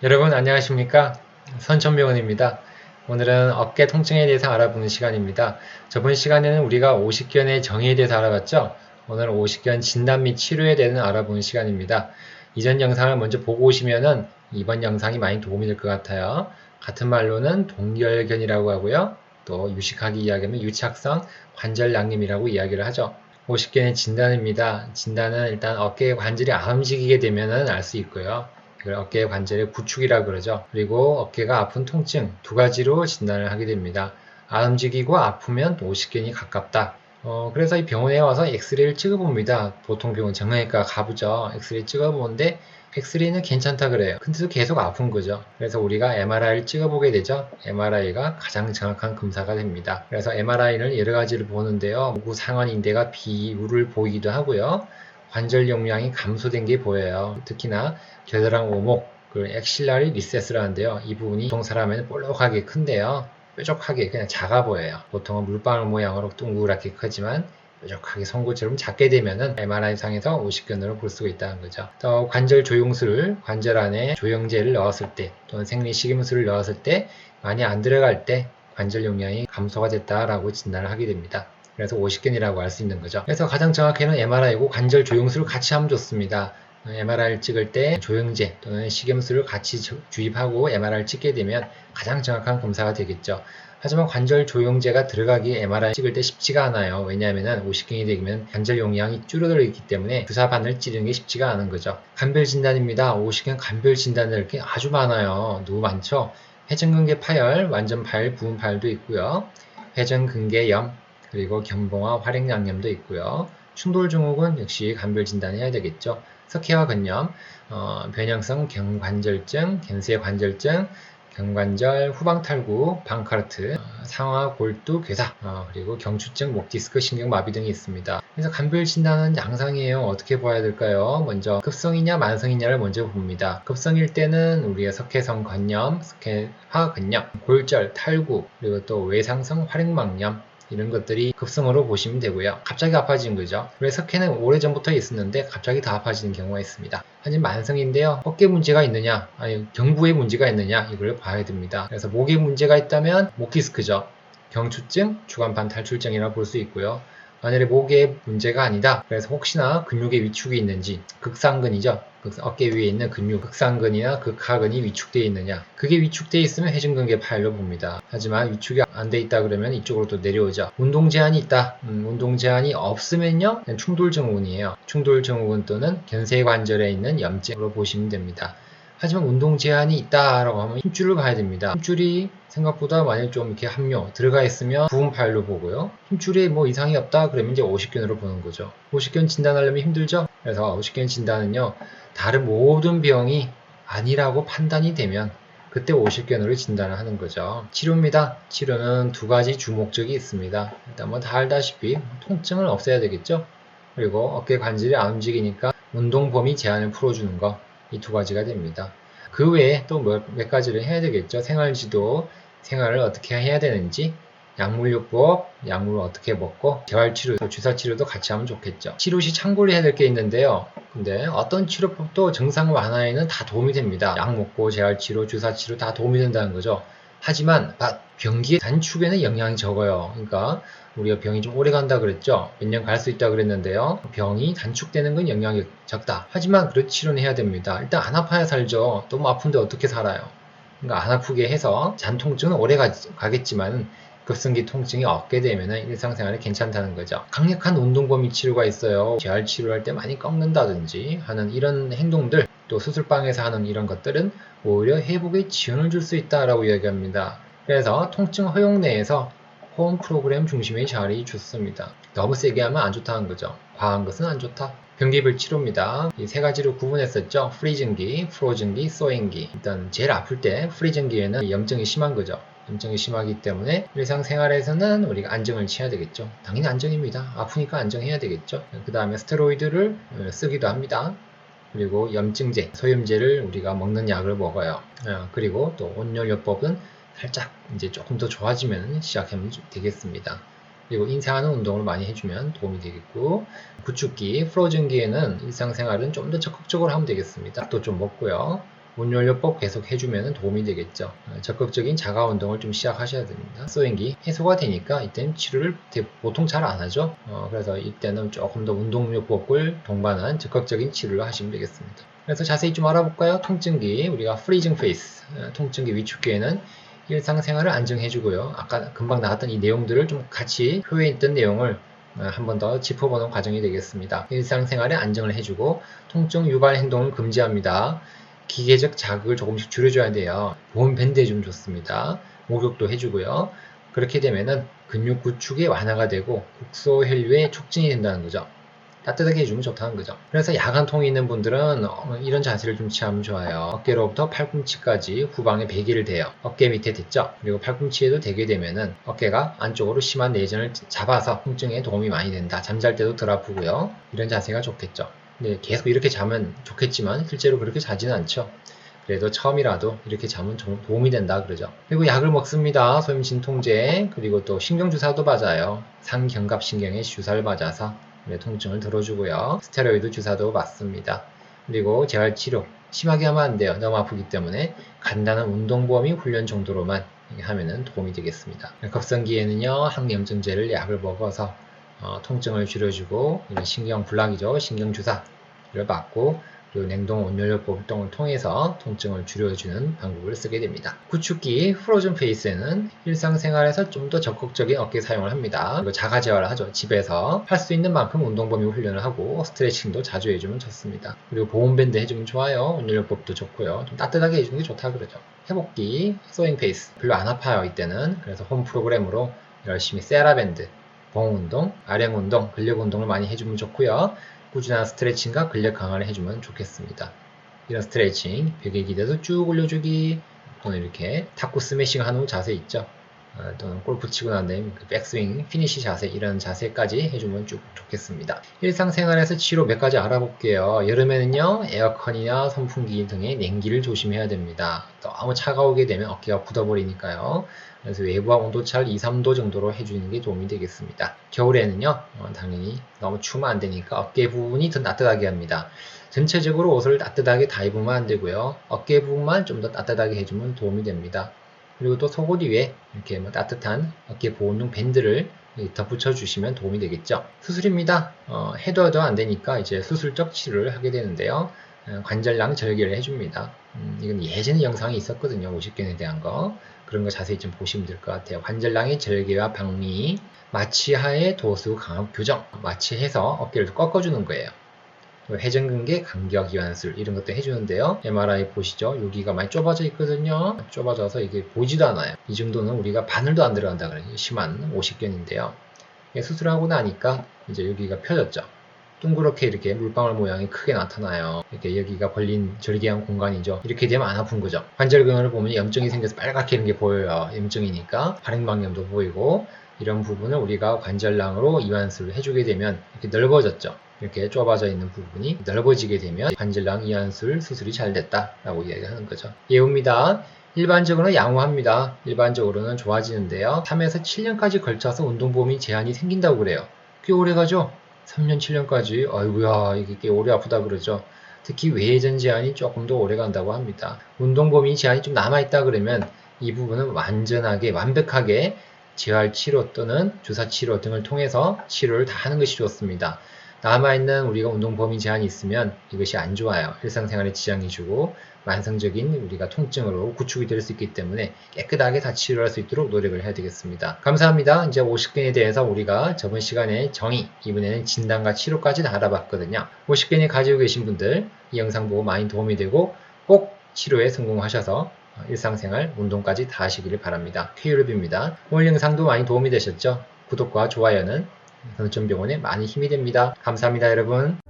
여러분 안녕하십니까? 선천병원입니다. 오늘은 어깨 통증에 대해서 알아보는 시간입니다. 저번 시간에는 우리가 오십견의 정의에 대해서 알아봤죠? 오늘은 오십견 진단 및 치료에 대해서 알아보는 시간입니다. 이전 영상을 먼저 보고 오시면은 이번 영상이 많이 도움이 될 것 같아요. 같은 말로는 동결견이라고 하고요. 또 유식하게 이야기하면 유착성 관절낭림이라고 이야기를 하죠. 오십견의 진단입니다. 진단은 일단 어깨의 관절이 안 움직이게 되면은 알 수 있고요. 이걸 어깨 관절의 구축이라고 그러죠. 그리고 어깨가 아픈 통증 두 가지로 진단을 하게 됩니다. 안 움직이고 아프면 오십견이 가깝다. 그래서 이 병원에 와서 엑스레이를 찍어봅니다. 보통 병원 정형외과 가보죠. 엑스레이 찍어보는데 엑스레이는 괜찮다 그래요. 근데도 계속 아픈 거죠. 그래서 우리가 MRI를 찍어보게 되죠. MRI가 가장 정확한 검사가 됩니다. 그래서 MRI는 여러 가지를 보는데요. 무구 상완인대가 비율을 보이기도 하고요. 관절 용량이 감소된 게 보여요. 특히나 겨드랑 오목, 그 엑실라리 리세스라는데요. 이 부분이 보통 사람에는 볼록하게 큰데요. 뾰족하게 그냥 작아 보여요. 보통은 물방울 모양으로 둥그랗게 크지만 뾰족하게 송곳처럼 작게 되면은 MRI상에서 오십견으로 볼 수가 있다는 거죠. 또 관절 조영술을 관절 안에 조영제를 넣었을 때 또는 생리식임수를 넣었을 때 많이 안 들어갈 때 관절 용량이 감소가 됐다라고 진단을 하게 됩니다. 그래서 오십견이라고 할 수 있는 거죠. 그래서 가장 정확히는 MRI고 관절 조영술을 같이 하면 좋습니다. MRI를 찍을 때 조영제 또는 식염수를 같이 주입하고 MRI를 찍게 되면 가장 정확한 검사가 되겠죠. 하지만 관절 조영제가 들어가기 MRI 찍을 때 쉽지가 않아요. 왜냐하면 오십견이 되면 관절 용량이 줄어들어 있기 때문에 주사 바늘 찌르는 게 쉽지가 않은 거죠. 간별 진단입니다. 오십견 간별 진단을 게 아주 많아요. 너무 많죠. 회전근개 파열, 완전 파열, 부분 파열도 있고요. 회전근개염, 그리고 견봉화 활액양염도 있고요. 충돌증후군 역시 간별 진단해야 되겠죠. 석회화 근염, 변형성 경관절증, 견쇄 관절증, 경관절 후방탈구, 방카르트, 상하 골두 괴사, 그리고 경추증, 목디스크, 신경마비 등이 있습니다. 그래서 간별 진단은 양상이에요. 어떻게 봐야 될까요? 먼저 급성이냐 만성이냐를 먼저 봅니다. 급성일 때는 우리가 석회성 근염, 석회화 근염, 골절, 탈구, 그리고 또 외상성 활액막염 이런 것들이 급성으로 보시면 되고요. 갑자기 아파지는 거죠. 왜 석회는 오래전부터 있었는데 갑자기 다 아파지는 경우가 있습니다. 하지만 만성인데요. 어깨 문제가 있느냐, 아니 경부에 문제가 있느냐 이걸 봐야 됩니다. 그래서 목에 문제가 있다면 목 디스크죠. 경추증, 주간판 탈출증이라고 볼 수 있고요. 만약에 목에 문제가 아니다. 그래서 혹시나 근육에 위축이 있는지 극상근이죠. 어깨 위에 있는 근육, 극상근이나 극하근이 위축되어 있느냐. 그게 위축되어 있으면 회전근개 파열로 봅니다. 하지만 위축이 안 돼 있다 그러면 이쪽으로 또 내려오죠. 운동 제한이 있다. 운동 제한이 없으면요. 충돌증후군이에요. 충돌증후군 또는 견쇄관절에 있는 염증으로 보시면 됩니다. 하지만 운동 제한이 있다라고 하면 힘줄을 가야 됩니다. 힘줄이 생각보다 만약 좀 이렇게 함료 들어가 있으면 부분 파열로 보고요. 힘줄에 뭐 이상이 없다 그러면 이제 오십견으로 보는 거죠. 오십견 진단하려면 힘들죠? 그래서 오십견 진단은요. 다른 모든 병이 아니라고 판단이 되면 그때 오십견으로 진단을 하는 거죠. 치료입니다. 치료는 두 가지 주목적이 있습니다. 일단 뭐 다 알다시피 통증을 없애야 되겠죠? 그리고 어깨 관절이 안 움직이니까 운동 범위 제한을 풀어주는 거. 이 두 가지가 됩니다. 그 외에 또 몇 가지를 해야 되겠죠. 생활지도, 생활을 어떻게 해야 되는지, 약물요법, 약물을 어떻게 먹고, 재활치료, 주사치료도 같이 하면 좋겠죠. 치료 시 참고를 해야 될 게 있는데요. 근데 어떤 치료법도 증상 완화에는 다 도움이 됩니다. 약 먹고, 재활치료, 주사치료 다 도움이 된다는 거죠. 하지만 병기 단축에는 영향이 적어요. 그러니까 우리가 병이 좀 오래 간다 그랬죠. 몇 년 갈 수 있다 그랬는데요. 병이 단축되는 건 영향이 적다. 하지만 그렇게 치료는 해야 됩니다. 일단 안 아파야 살죠. 너무 아픈데 어떻게 살아요. 그러니까 안 아프게 해서 잔통증은 오래 가겠지만 급성기 통증이 없게 되면 일상생활에 괜찮다는 거죠. 강력한 운동 범위 치료가 있어요. 재활 치료할 때 많이 꺾는다든지 하는 이런 행동들, 또 수술방에서 하는 이런 것들은 오히려 회복에 지원을 줄 수 있다라고 이야기합니다. 그래서 통증 허용 내에서 호응 프로그램 중심의 재활이 좋습니다. 너무 세게 하면 안 좋다는 거죠. 과한 것은 안 좋다. 병기별 치료입니다. 이 세 가지로 구분했었죠. 프리즌기, 프로즌기, 소잉기. 일단 제일 아플 때 프리즌기에는 염증이 심한 거죠. 염증이 심하기 때문에 일상생활에서는 우리가 안정을 취해야 되겠죠. 당연히 안정입니다. 아프니까 안정해야 되겠죠. 그 다음에 스테로이드를 쓰기도 합니다. 그리고 염증제, 소염제를 우리가 먹는 약을 먹어요. 그리고 또 온열요법은 살짝 이제 조금 더 좋아지면 시작하면 되겠습니다. 그리고 인상하는 운동을 많이 해주면 도움이 되겠고, 구축기, 프로즌기에는 일상생활은 좀 더 적극적으로 하면 되겠습니다. 또 좀 먹고요. 온열요법 계속 해주면 도움이 되겠죠. 적극적인 자가 운동을 좀 시작하셔야 됩니다. 소행기 해소가 되니까 이때는 치료를 보통 잘 안 하죠. 그래서 이때는 조금 더 운동요법을 동반한 적극적인 치료를 하시면 되겠습니다. 그래서 자세히 좀 알아볼까요? 통증기, 우리가 프리징 페이스, 통증기 위축기에는 일상생활을 안정해주고요. 아까 금방 나왔던 이 내용들을 좀 같이 표현했던 내용을 한 번 더 짚어보는 과정이 되겠습니다. 일상생활에 안정을 해주고 통증 유발 행동을 금지합니다. 기계적 자극을 조금씩 줄여줘야 돼요. 보온 밴드 해주면 좋습니다. 목욕도 해주고요. 그렇게 되면은 근육 구축이 완화가 되고 국소 혈류의 촉진이 된다는 거죠. 따뜻하게 해주면 좋다는 거죠. 그래서 야간통이 있는 분들은 이런 자세를 좀 취하면 좋아요. 어깨로부터 팔꿈치까지 후방에 베개를 대요. 어깨 밑에 댔죠. 그리고 팔꿈치에도 대게 되면은 어깨가 안쪽으로 심한 내전을 잡아서 통증에 도움이 많이 된다. 잠잘 때도 덜 아프고요. 이런 자세가 좋겠죠. 근데 계속 이렇게 자면 좋겠지만 실제로 그렇게 자지는 않죠. 그래도 처음이라도 이렇게 자면 좀 도움이 된다 그러죠. 그리고 약을 먹습니다. 소염 진통제, 그리고 또 신경주사도 맞아요. 상경갑신경에 주사를 맞아서 통증을 덜어주고요. 스테로이드 주사도 맞습니다. 그리고 재활치료 심하게 하면 안 돼요. 너무 아프기 때문에 간단한 운동범위 훈련 정도로만 하면 도움이 되겠습니다. 급성기에는요, 항염증제를 약을 먹어서 통증을 줄여주고, 신경불락이죠. 신경주사를 맞고, 그리고 냉동 온열요법 등을 통해서 통증을 줄여주는 방법을 쓰게 됩니다. 구축기 프로즌 페이스에는 일상생활에서 좀 더 적극적인 어깨 사용을 합니다. 그리고 자가재활을 하죠. 집에서 할 수 있는 만큼 운동범위 훈련을 하고 스트레칭도 자주 해주면 좋습니다. 그리고 보온밴드 해주면 좋아요. 온열요법도 좋고요. 좀 따뜻하게 해주는 게 좋다 그러죠. 회복기 소잉 페이스 별로 안 아파요 이때는. 그래서 홈 프로그램으로 열심히 세라밴드, 봉운동, 아령운동, 근력운동을 많이 해주면 좋고요. 꾸준한 스트레칭과 근력 강화를 해주면 좋겠습니다. 이런 스트레칭, 벽에 기대서 쭉 올려주기, 또는 이렇게 탁구 스매싱 하는 자세 있죠. 또는 골프 치고 난 다음에 백스윙, 피니시 자세, 이런 자세까지 해주면 쭉 좋겠습니다. 일상생활에서 치료 몇 가지 알아볼게요. 여름에는요, 에어컨이나 선풍기 등의 냉기를 조심해야 됩니다. 너무 차가우게 되면 어깨가 굳어버리니까요. 그래서 외부와 온도차를 2, 3도 정도로 해주는 게 도움이 되겠습니다. 겨울에는요, 당연히 너무 추우면 안 되니까 어깨 부분이 더 따뜻하게 합니다. 전체적으로 옷을 따뜻하게 다 입으면 안 되고요. 어깨 부분만 좀 더 따뜻하게 해주면 도움이 됩니다. 그리고 또 속옷 위에 이렇게 따뜻한 어깨 보온용 밴드를 덧붙여 주시면 도움이 되겠죠. 수술입니다. 해도 안 되니까 이제 수술적 치료를 하게 되는데요. 관절낭 절개를 해줍니다. 이건 예전에 영상이 있었거든요. 50견에 대한 거. 그런 거 자세히 좀 보시면 될 것 같아요. 관절낭의 절개와 박리, 마취하의 도수 강압 교정, 마취해서 어깨를 꺾어주는 거예요. 회전근개, 간격, 이완술 이런 것도 해주는데요. MRI 보시죠. 여기가 많이 좁아져 있거든요. 좁아져서 이게 보이지도 않아요. 이 정도는 우리가 바늘도 안 들어간다 그래요. 심한 50견인데요. 수술하고 나니까 이제 여기가 펴졌죠. 둥그렇게 이렇게 물방울 모양이 크게 나타나요. 이렇게 여기가 벌린 절개한 공간이죠. 이렇게 되면 안 아픈 거죠. 관절근을 보면 염증이 생겨서 빨갛게 이런 게 보여요. 염증이니까 발행방염도 보이고, 이런 부분을 우리가 관절낭으로 이완술을 해주게 되면 이렇게 넓어졌죠. 이렇게 좁아져 있는 부분이 넓어지게 되면 관절낭 이완술 수술이 잘 됐다라고 이야기하는 거죠. 예후입니다. 일반적으로는 양호합니다. 일반적으로는 좋아지는데요. 3에서 7년까지 걸쳐서 운동범위 제한이 생긴다고 그래요. 꽤 오래 가죠? 3년, 7년까지. 아이고야, 이게 꽤 오래 아프다 그러죠. 특히 외회전 제한이 조금 더 오래 간다고 합니다. 운동범위 제한이 좀 남아있다 그러면 이 부분은 완전하게, 완벽하게 재활치료 또는 주사치료 등을 통해서 치료를 다 하는 것이 좋습니다. 남아있는 우리가 운동 범위 제한이 있으면 이것이 안 좋아요. 일상생활에 지장이 주고 만성적인 우리가 통증으로 구축이 될 수 있기 때문에 깨끗하게 다 치료할 수 있도록 노력을 해야 되겠습니다. 감사합니다. 이제 50견에 대해서 우리가 저번 시간에 정의, 이번에는 진단과 치료까지 다 알아봤거든요. 50견이 가지고 계신 분들 이 영상 보고 많이 도움이 되고 꼭 치료에 성공하셔서 일상생활, 운동까지 다 하시기를 바랍니다. 쾌유르비입니다. 오늘 영상도 많이 도움이 되셨죠? 구독과 좋아요는 선천병원에 많이 힘이 됩니다. 감사합니다, 여러분.